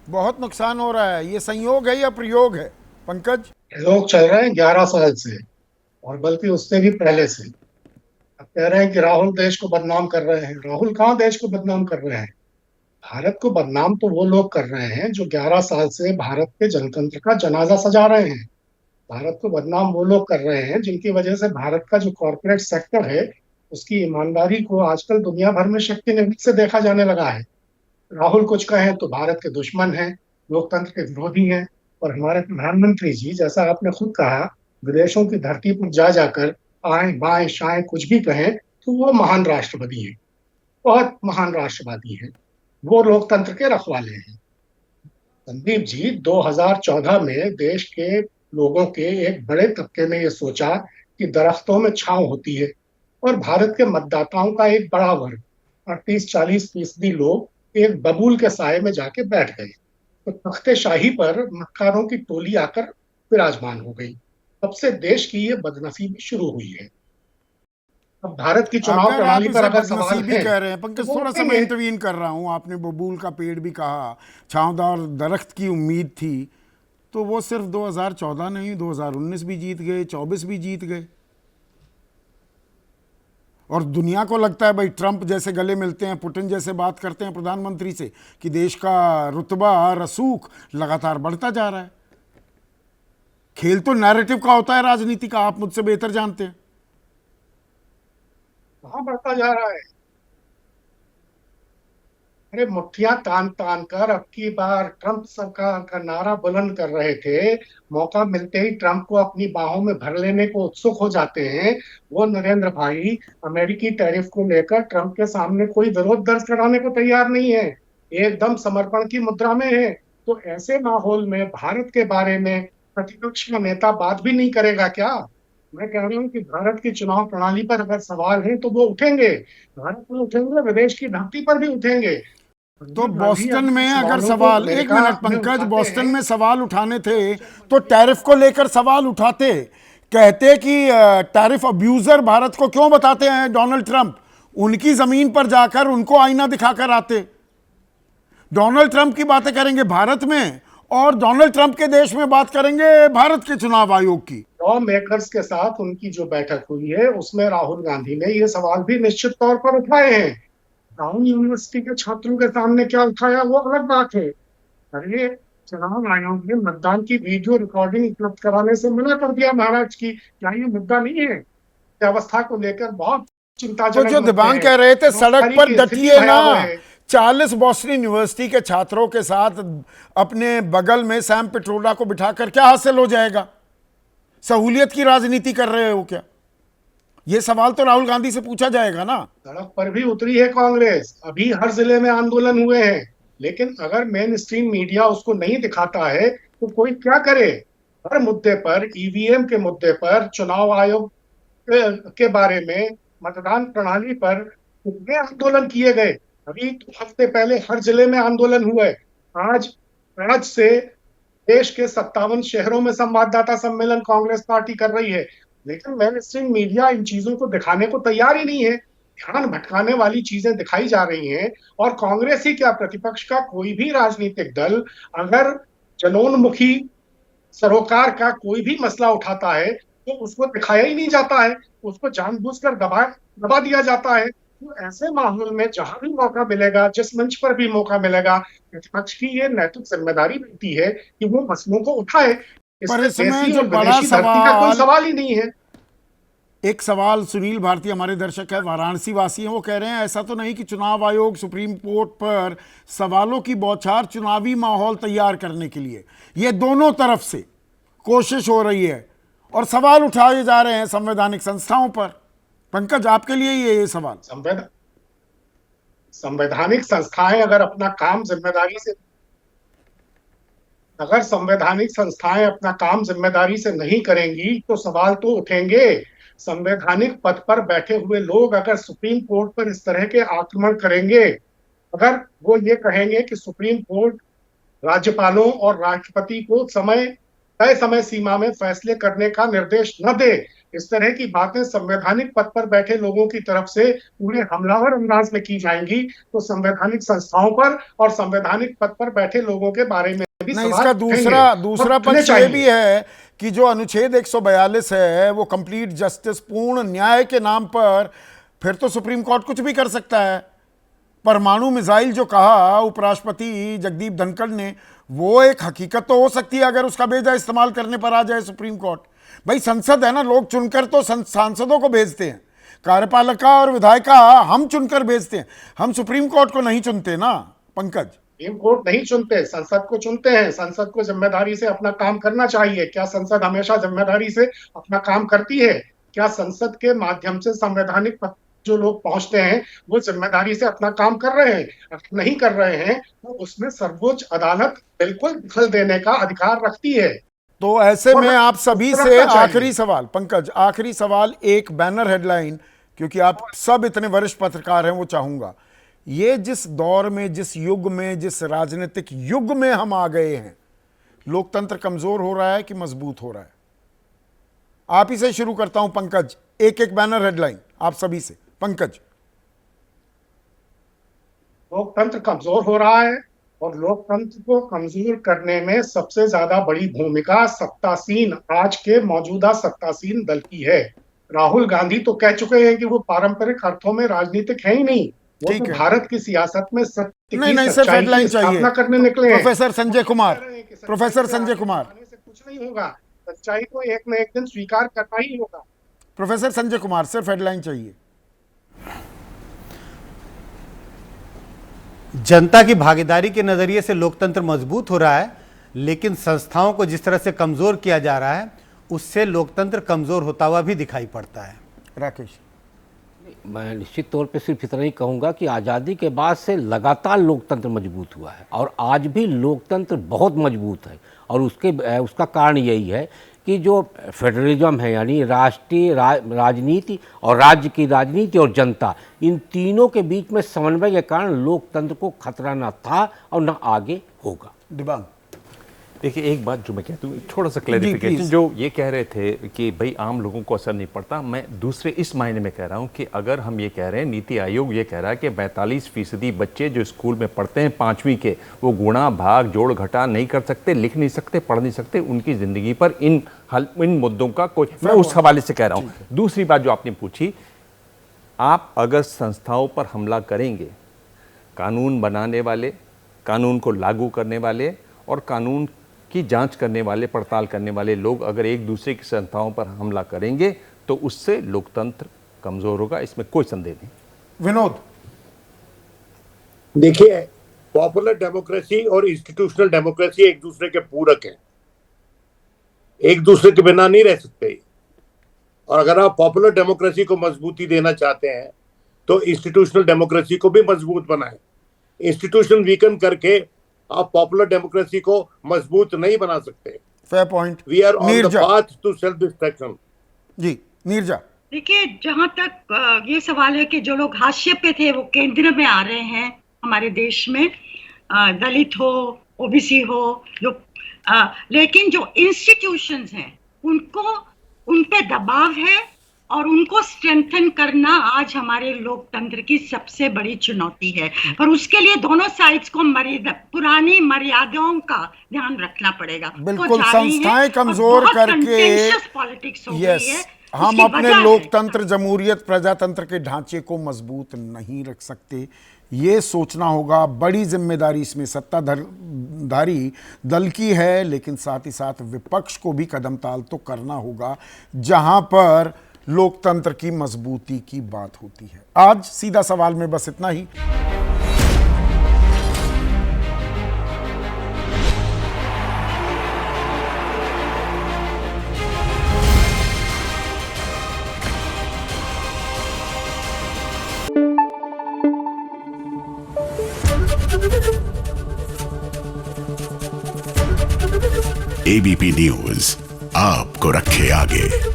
बहुत नुकसान हो रहा है। ये संयोग है या प्रयोग है पंकज? लोग चल रहे हैं 11 साल से, और बल्कि उससे भी पहले से। अब कह रहे हैं कि राहुल देश को बदनाम कर रहे हैं। राहुल कहाँ देश को बदनाम कर रहे हैं? भारत को बदनाम तो वो लोग कर रहे हैं जो 11 साल से भारत के जनतंत्र का जनाजा सजा रहे हैं। भारत को बदनाम वो लोग कर रहे हैं जिनकी वजह से भारत का जो कॉरपोरेट सेक्टर है, उसकी ईमानदारी को आजकल दुनिया भर में शक्ति निहित से देखा जाने लगा है। राहुल कुछ कहें तो भारत के दुश्मन हैं, लोकतंत्र के विरोधी हैं। और हमारे प्रधानमंत्री जी, जैसा आपने खुद कहा, विदेशों की धरती पर जा जाकर आए बाएं शाएं कुछ भी कहें तो वो महान राष्ट्रवादी हैं, बहुत महान राष्ट्रवादी हैं। वो लोकतंत्र के रखवाले हैं। संदीप जी, 2014 में देश के लोगों के एक बड़े तबके ने ये सोचा कि दरख्तों में छांव होती है, और भारत के मतदाताओं का एक बड़ा वर्ग, 38-40% लोग एक बबूल के साए में जाके बैठ गए। तो तख्ते शाही पर मक्कारों की टोली आकर विराजमान हो गई। तब से देश की ये बदनसीबी शुरू हुई है। अब भारत की चुनाव अगर आप प्रणाली पर इसे अगर सवाल बदनसीबी है कह रहे हैं तो पंकज, वो थोड़ा सा मैं उठेंगे। इंटरवीन कर रहा हूं। आपने बबूल का पेड़ भी कहा, छांवदार दरख्त की उम्मीद थी, तो वो सिर्फ 2014 नहीं, 2019 भी जीत गए, 24 भी जीत गए। और दुनिया को लगता है भाई ट्रंप जैसे गले मिलते हैं, पुतिन जैसे बात करते हैं प्रधानमंत्री से, कि देश का रुतबा रसूख लगातार बढ़ता जा रहा है। खेल तो नैरेटिव का होता है राजनीति का, आप मुझसे बेहतर जानते हैं। कहाँ बढ़ता जा रहा है? अरे मुठ्ठियां तान तान कर अब की बार ट्रंप सरकार का नारा बुलंद कर रहे थे। मौका मिलते ही ट्रंप को अपनी बाहों में भर लेने को उत्सुक हो जाते हैं। वो नरेंद्र भाई अमेरिकी टैरिफ को लेकर ट्रंप के सामने कोई विरोध दर्ज कराने को तैयार नहीं है, एकदम समर्पण की मुद्रा में है। तो ऐसे माहौल में भारत के बारे में प्रतिपक्ष का नेता बात भी नहीं करेगा क्या? मैं कह रहा हूँ कि भारत की चुनाव प्रणाली पर अगर सवाल है तो वो उठेंगे। भारत में उठेंगे, विदेश की धरती पर भी उठेंगे। तो राहुल गांधी बोस्टन अगर इन में अगर सवालों को सवाल, एक अमेरिका मिनट में पंकज, उठाते बोस्टन हैं में सवाल उठाने थे तो तो टैरिफ को लेकर सवाल उठाते, कहते कि टैरिफ अब्यूजर भारत को क्यों बताते हैं डोनाल्ड ट्रंप, उनकी जमीन पर जाकर उनको आईना दिखाकर आते। डोनाल्ड ट्रंप की बातें करेंगे भारत में, और डोनाल्ड ट्रंप के देश में बात करेंगे भारत के चुनाव आयोग की। लॉ मेकर्स के साथ उनकी जो बैठक हुई है उसमें राहुल गांधी ने ये सवाल भी निश्चित तौर पर उठाए हैं। ब्राउन यूनिवर्सिटी के छात्रों के सामने क्या उठाया वो अलग बात है। अरे, चुनाव आयोग ने मतदान की वीडियो रिकॉर्डिंग उपलब्ध कराने से मना कर दिया महाराष्ट्र की। क्या ये मुद्दा नहीं है? व्यवस्था को लेकर बहुत तो चिंताजनक जो मुद्दे दिबांग हैं। कह रहे थे सड़क बेरोजगारी पर की स्थिति डटिए ना, भयावह है। 40 बोस्टन यूनिवर्सिटी के छात्रों के साथ अपने बगल में सैम पिट्रोडा को बिठाकर क्या हासिल हो जाएगा? सहूलियत की राजनीति कर रहे हो क्या? यह सवाल तो राहुल गांधी से पूछा जाएगा ना। सड़क पर भी उतरी है कांग्रेस, अभी हर जिले में आंदोलन हुए हैं। लेकिन अगर मेन स्ट्रीम मीडिया उसको नहीं दिखाता है तो कोई क्या करे? हर मुद्दे पर, ईवीएम के मुद्दे पर, चुनाव आयोग के बारे में, मतदान प्रणाली पर कितने आंदोलन किए गए। अभी तो हफ्ते पहले हर जिले में आंदोलन हुए। आज आज से देश के 57 शहरों में संवाददाता सम्मेलन कांग्रेस पार्टी कर रही है। लेकिन मेन स्ट्रीम मीडिया इन चीजों को दिखाने को तैयार ही नहीं है। ध्यान भटकाने वाली चीजें दिखाई जा रही हैं। और कांग्रेस ही क्या, प्रतिपक्ष का कोई भी राजनीतिक दल अगर जनोन्मुखी सरोकार का कोई भी मसला उठाता है तो उसको दिखाया ही नहीं जाता है, उसको जानबूझकर दबा दिया जाता है। तो ऐसे माहौल में जहां भी मौका मिलेगा, जिस मंच पर भी मौका मिलेगा, प्रतिपक्ष की ये नैतिक जिम्मेदारी बनती है कि वो मसलों को उठाए। पर इसमें इसमें देशी जो और बड़ा विदेशी धरती का कोई सवाल, सवाल ही नहीं है। एक सवाल, सुनील भारती हमारे दर्शक है, वाराणसी वासी हैं, वो कह रहे हैं ऐसा तो नहीं कि चुनाव आयोग सुप्रीम कोर्ट पर सवालों की बौछार चुनावी माहौल तैयार करने के लिए, ये दोनों तरफ से कोशिश हो रही है और सवाल उठाए जा रहे हैं संवैधानिक संस्थाओं पर। पंकज, आपके लिए ये सवाल। संवैधानिक संस्थाएं अगर अपना काम जिम्मेदारी से अगर संवैधानिक संस्थाएं अपना काम जिम्मेदारी से नहीं करेंगी तो सवाल तो उठेंगे। संवैधानिक पद पर बैठे हुए लोग अगर सुप्रीम कोर्ट पर इस तरह के आक्रमण करेंगे, अगर वो ये कहेंगे कि सुप्रीम कोर्ट राज्यपालों और राष्ट्रपति को तय समय सीमा में फैसले करने का निर्देश न दे, इस तरह की बातें संवैधानिक पद पर बैठे लोगों की तरफ से पूरे हमलावर अंदाज में की जाएंगी तो संवैधानिक संस्थाओं पर और संवैधानिक पद पर बैठे लोगों के बारे में भी नहीं, सवाल इसका उठेंगे दूसरा और उठने पक्ष ये भी चाहिए। है कि जो अनुच्छेद 142 है वो कंप्लीट जस्टिस, पूर्ण न्याय के नाम पर फिर तो सुप्रीम कोर्ट कुछ भी कर सकता है। परमाणु मिसाइल जो कहा उपराष्ट्रपति जगदीप धनखड़ ने, वो एक हकीकत तो हो सकती है अगर उसका बेजा इस्तेमाल करने पर आ जाए सुप्रीम कोर्ट। भाई संसद है ना, लोग चुनकर तो सांसदों को भेजते हैं, कार्यपालिका और विधायिका हम चुनकर भेजते हैं, हम सुप्रीम कोर्ट को नहीं चुनते ना पंकज। सुप्रीम कोर्ट नहीं चुनते, संसद को चुनते हैं। संसद को जिम्मेदारी से अपना काम करना चाहिए। क्या संसद हमेशा जिम्मेदारी से अपना काम करती है? क्या संसद के माध्यम से संवैधानिक पद जो लोग पहुंचते हैं वो जिम्मेदारी से अपना काम कर रहे हैं? अगर नहीं कर रहे हैं तो उसमें सर्वोच्च अदालत बिल्कुल दखल देने का अधिकार रखती है। तो ऐसे में आप सभी से आखिरी सवाल पंकज, आखिरी सवाल, एक बैनर हेडलाइन, क्योंकि आप सब इतने वरिष्ठ पत्रकार हैं, वो चाहूंगा, ये जिस दौर में, जिस युग में, जिस राजनीतिक युग में हम आ गए हैं, लोकतंत्र कमजोर हो रहा है कि मजबूत हो रहा है? आप ही से शुरू करता हूं पंकज, एक एक बैनर हेडलाइन आप सभी से। पंकज। लोकतंत्र कमजोर हो रहा है और लोकतंत्र को कमजोर करने में सबसे ज्यादा बड़ी भूमिका सत्तासीन, आज के मौजूदा सत्तासीन दल की है। राहुल गांधी तो कह चुके हैं कि वो पारंपरिक अर्थों में राजनीतिक है ही नहीं, वो तो भारत की सियासत में सत्य की सच्चाई की स्थापना करने निकले हैं। प्रोफेसर संजय कुमार, प्रोफेसर संजय कुमार, से कुछ नहीं होगा, सच्चाई को एक न एक दिन स्वीकार करना ही होगा। प्रोफेसर संजय कुमार, सिर्फ हेडलाइन चाहिए। जनता की भागीदारी के नजरिए से लोकतंत्र मजबूत हो रहा है, लेकिन संस्थाओं को जिस तरह से कमजोर किया जा रहा है उससे लोकतंत्र कमजोर होता हुआ भी दिखाई पड़ता है। राकेश। मैं निश्चित तौर पे सिर्फ इतना ही कहूँगा कि आज़ादी के बाद से लगातार लोकतंत्र मजबूत हुआ है और आज भी लोकतंत्र बहुत मजबूत है। और उसका कारण यही है कि जो फेडरलिज्म है, यानी राष्ट्रीय राजनीति और राज्य की राजनीति और जनता, इन तीनों के बीच में समन्वय के कारण लोकतंत्र को खतरा न था और न आगे होगा। दिबांग। देखिए, एक बात जो मैं कहता हूँ, थोड़ा सा क्लैरिफिकेशन, जो ये कह रहे थे कि भाई आम लोगों को असर नहीं पड़ता, मैं दूसरे इस मायने में कह रहा हूँ कि अगर हम ये कह रहे हैं, नीति आयोग ये कह रहा है कि 42% बच्चे जो स्कूल में पढ़ते हैं 5वीं के, वो गुणा भाग जोड़ घटा नहीं कर सकते, लिख नहीं सकते, पढ़ नहीं सकते, उनकी ज़िंदगी पर इन मुद्दों का कोई, मैं उस हवाले से कह रहा हूँ। दूसरी बात जो आपने पूछी, आप अगर संस्थाओं पर हमला करेंगे, कानून बनाने वाले, कानून को लागू करने वाले और कानून की जांच करने वाले, पड़ताल करने वाले लोग अगर एक दूसरे की संस्थाओं पर हमला करेंगे तो उससे लोकतंत्र कमजोर होगा, इसमें कोई संदेह नहीं। विनोद। देखिए, पॉपुलर डेमोक्रेसी और इंस्टीट्यूशनल डेमोक्रेसी एक दूसरे के पूरक हैं, एक दूसरे के बिना नहीं रह सकते। और अगर आप पॉपुलर डेमोक्रेसी को मजबूती देना चाहते हैं तो इंस्टीट्यूशनल डेमोक्रेसी को भी मजबूत बनाएं। इंस्टीट्यूशन वीकन करके आप पॉपुलर डेमोक्रेसी को मजबूत नहीं बना सकते। Fair point. We are on the path to self destruction. जी नीरजा। देखिए, जहां तक ये सवाल है कि जो लोग हाशिए पे थे वो केंद्र में आ रहे हैं हमारे देश में, दलित हो, ओबीसी हो, जो लेकिन जो इंस्टीट्यूशंस हैं उनको, उन पे दबाव है और उनको स्ट्रेंथन करना आज हमारे लोकतंत्र की सबसे बड़ी चुनौती है। पर उसके लिए दोनों साइड्स को पुरानी मर्यादाओं का ध्यान रखना पड़ेगा। बिल्कुल, संस्थाएं कमजोर करके पॉलिटिक्स हो गई है। हम अपने लोकतंत्र, जमहूरियत, प्रजातंत्र के ढांचे को मजबूत नहीं रख सकते। ये सोचना होगा, बड़ी जिम्मेदारी इसमें सत्ताधारी दल की है, लेकिन साथ ही साथ विपक्ष को भी कदम ताल तो करना होगा जहां पर लोकतंत्र की मजबूती की बात होती है। आज सीधा सवाल में बस इतना ही। एबीपी न्यूज आपको रखे आगे।